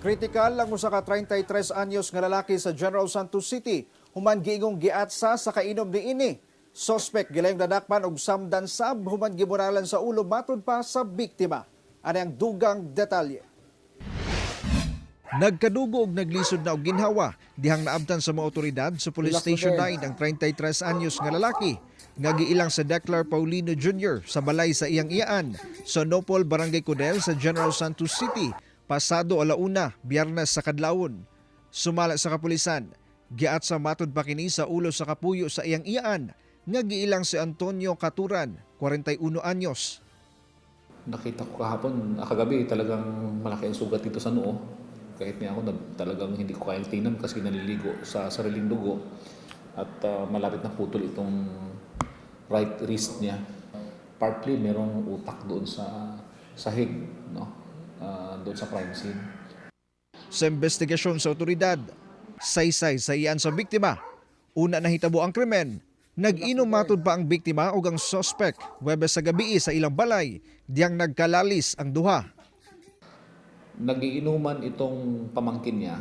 Kritikal lang usa ka 33 anyos nga lalaki sa General Santos City human giingong giatsa sa kainom niini. Suspect gilayong dadakpan og samdan sab human giburalan sa ulo matud pa sa biktima. Ano ang dugang detalye? Nagkadugo og naglisod na og ginhawa dihang naabtan sa mga otoridad sa Police Station 9 ang 33 anyos nga lalaki nga giilang sa Declar Paulino Jr. sa balay sa iyang iyaan sa Nopol, Barangay Codel sa General Santos City pasado alauna, Biyernes sa kadlawon. Sumala sa kapulisan, giat sa matud pa kini sa ulo sa kapuyo sa iyang iyaan nga giilang si Antonio Caturan, 41 anyos. Nakita ko kahapon, kagabi talagang malaki ang sugat dito sa noo. Kahit niya ako talagang hindi ko kayang tingnan kasi naliligo sa sariling dugo at malapit na putol itong right wrist niya. Partly merong utak doon sa sahig, no? Doon sa crime scene. Sa investigasyon sa otoridad, saysay sa iyan sa biktima. Una nahitabo ang krimen. Nag-inom matud pa ang biktima o ang suspect Huwebes sa gabi sa ilang balay diyang nagkalalis ang duha. Nagiinuman itong pamangkin niya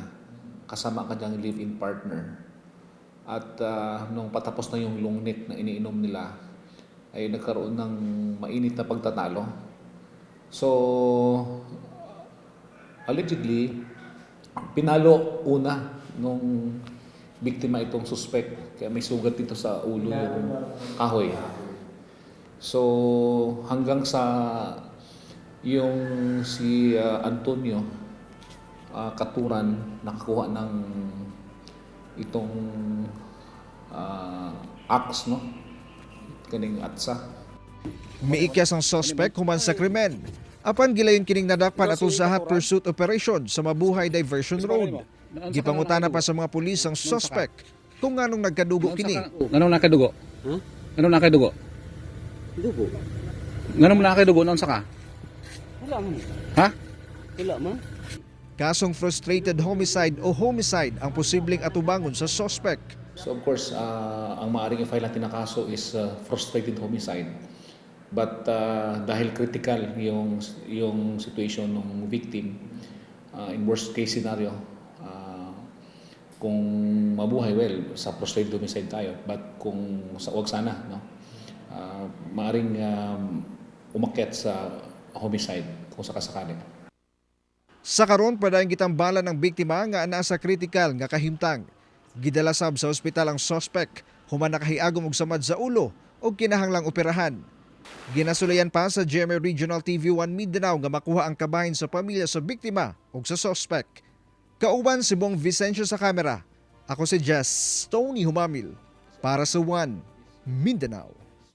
kasama kanyang live-in partner. At nung patapos na yung long neck na iniinom nila ay nagkaroon ng mainit na pagtatalo. So, allegedly, pinalo una nung biktima itong suspect. Kaya may sugat dito sa ulo yung kahoy. So, hanggang sa yung si Antonio Caturan nakakuha ng itong axe, no? Kaning atsa. Miikyas ang suspect human sa krimen. Apan gilayon kining nadakpan atol sa hot pursuit operation sa Mabuhay Diversion Road. Gipangutana pa sa mga pulis ang suspect kung nganong nagkadugo kini. Nganong nakadugo? Nganong nakadugo? Dugo. Nganong nakadugo noon saka? Wala man. Ha? Wala man. Kasong frustrated homicide o homicide ang posibleng atubangon sa suspect. So of course, ang maaaring i-file natin na kaso is frustrated homicide. But dahil critical yung situation ng victim, in worst case scenario, kung mabuhay, well, sa frustrated homicide tayo. But kung wag sana, no? Maaaring umakyat sa homicide kung sakasakali. Sa karon padayon gitambala ng biktima nga ana sa critical nga kahimtang. Gidala sab sa ospital ang suspect human nakahiagom og samad sa ulo ug kinahanglang operahan. Ginasulayan pa sa GMA Regional TV1 Mindanao nga makuha ang kabahin sa pamilya sa biktima ug sa suspect. Kauban si Bong Vicencio sa kamera. Ako si Jess Tony Humamil para sa One Mindanao.